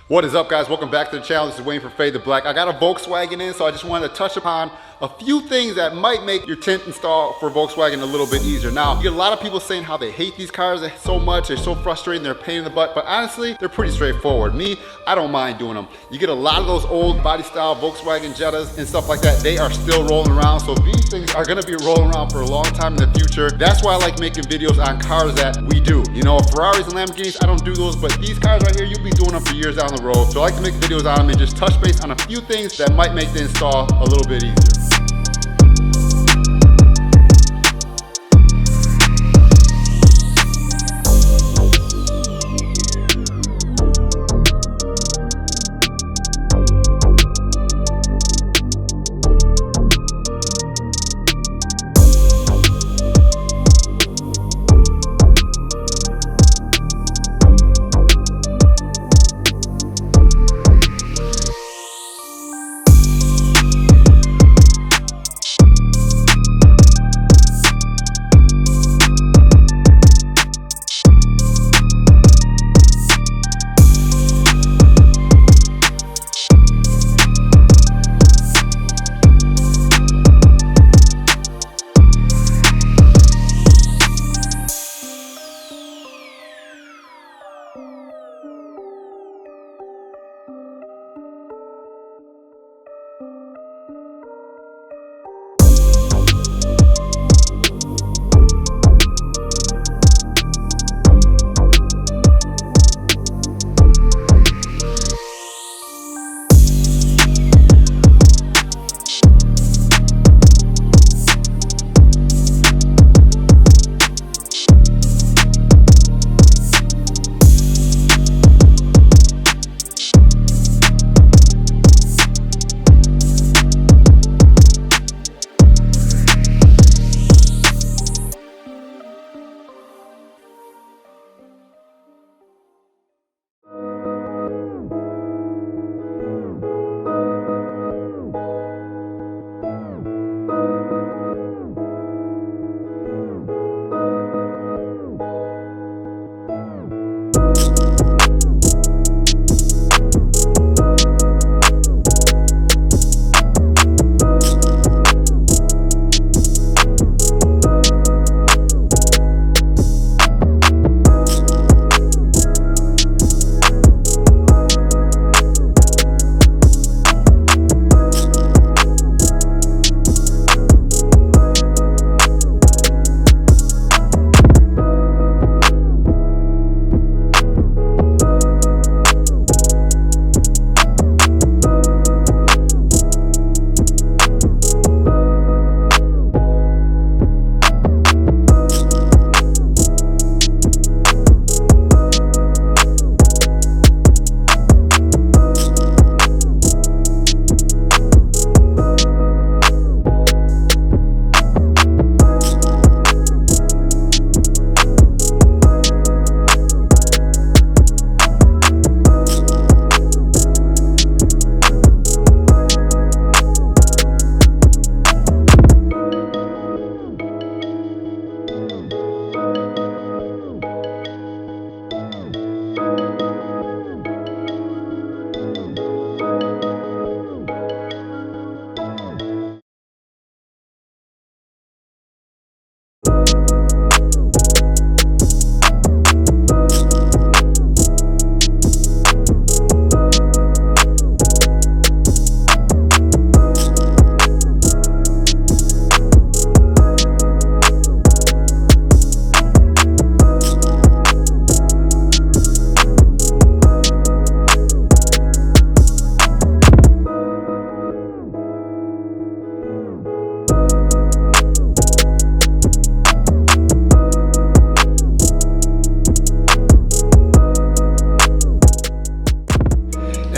What is up, guys? Welcome back to the channel. This is Wayne from Fade to Black. I got a Volkswagen in, so I just wanted to touch upon a few things that might make your tint install for Volkswagen a little bit easier. Now, you get a lot of people saying how they hate these cars so much, they're so frustrating, they're a pain in the butt, but honestly, they're pretty straightforward. Me, I don't mind doing them. You get a lot of those old body style Volkswagen Jettas and stuff like that, they are still rolling around, so these things are gonna be rolling around for a long time in the future. That's why I like making videos on cars that we do. You know, Ferraris and Lamborghinis, I don't do those, but these cars right here, you'll be doing them for years down the road. So I like to make videos on them and just touch base on a few things that might make the install a little bit easier.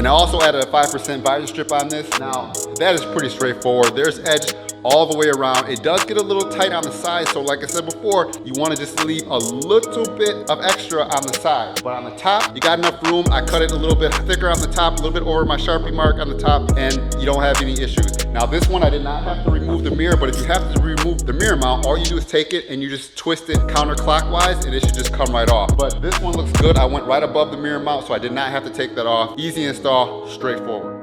And I also added a 5% visor strip on this. Now, that is pretty straightforward. There's edge all the way around. It does get a little tight on the side, so like I said before, you want to just leave a little bit of extra on the side. But on the top, you got enough room. I cut it a little bit thicker on the top, a little bit over my Sharpie mark on the top, and you don't have any issues. Now this one, I did not have to remove the mirror, but if you have to remove the mirror mount, all you do is take it and you just twist it counterclockwise and it should just come right off. But this one looks good. I went right above the mirror mount, so I did not have to take that off. Easy install, straightforward.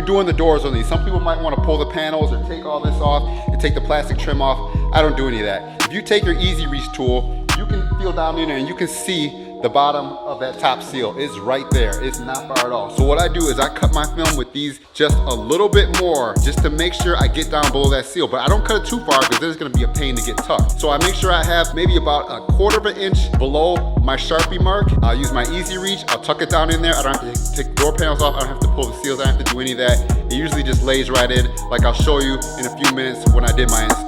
doing the doors on these. Some people might want to pull the panels or take all this off and take the plastic trim off. I don't do any of that. If you take your Easy Reach tool, you can feel down in there and you can see the bottom of that top seal. It's right there. It's not far at all. So what I do is I cut my film with these just a little bit more, just to make sure I get down below that seal. But I don't cut it too far because then it's gonna be a pain to get tucked. So I make sure I have maybe about a 1/4 of an inch below my Sharpie mark. I'll use my Easy Reach. I'll tuck it down in there. I don't have to take the door panels off. I don't have to pull the seals. I don't have to do any of that. It usually just lays right in, like I'll show you in a few minutes when I did my install.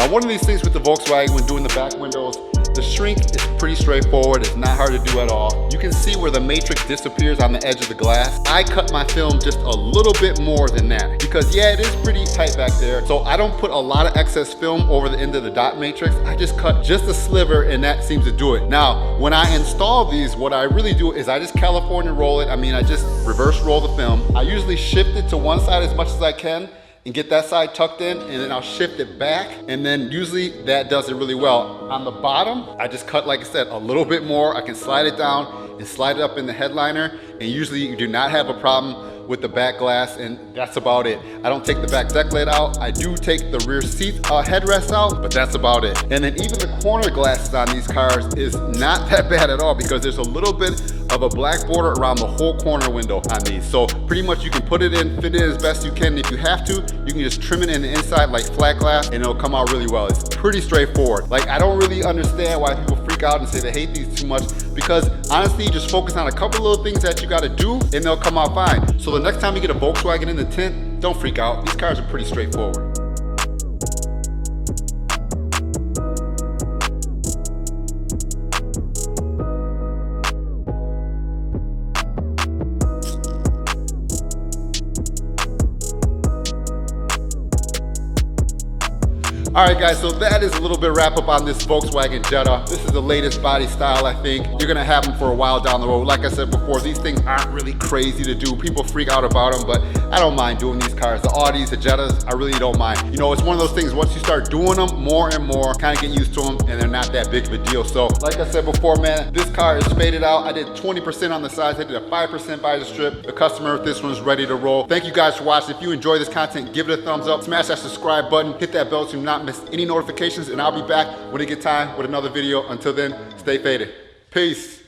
Now, one of these things with the Volkswagen when doing the back windows, the shrink is pretty straightforward. It's not hard to do at all. You can see where the matrix disappears on the edge of the glass. I cut my film just a little bit more than that because yeah, it is pretty tight back there. So I don't put a lot of excess film over the end of the dot matrix. I just cut just a sliver and that seems to do it. Now, when I install these, what I really do is I just California roll it. I mean, I just reverse roll the film. I usually shift it to one side as much as I can and get that side tucked in, and then I'll shift it back, and then usually that does it really well. On the bottom, I just cut, like I said, a little bit more. I can slide it down and slide it up in the headliner, and usually you do not have a problem with the back glass, and that's about it. I don't take the back deck lid out. I do take the rear seat headrest out, but that's about it. And then even the corner glasses on these cars is not that bad at all because there's a little bit of a black border around the whole corner window on these. So pretty much you can put it in, fit it in as best you can. If you have to, you can just trim it in the inside like flat glass and it'll come out really well. It's pretty straightforward. Like, I don't really understand why people freak out and say they hate these too much, because honestly, just focus on a couple little things that you gotta do and they'll come out fine. So the next time you get a Volkswagen in the tint, don't freak out. These cars are pretty straightforward. All right, guys, so that is a little bit wrap up on this Volkswagen Jetta. This is the latest body style, I think. You're gonna have them for a while down the road. Like I said before, these things aren't really crazy to do. People freak out about them, but I don't mind doing these cars. The Audis, the Jettas, I really don't mind. You know, it's one of those things, once you start doing them more and more, kind of get used to them, and they're not that big of a deal. So, like I said before, man, this car is faded out. I did 20% on the sides. I did a 5% by the strip. The customer with this one's ready to roll. Thank you guys for watching. If you enjoy this content, give it a thumbs up. Smash that subscribe button. Hit that bell so you not miss any notifications. And I'll be back when I get time with another video. Until then, stay faded. Peace.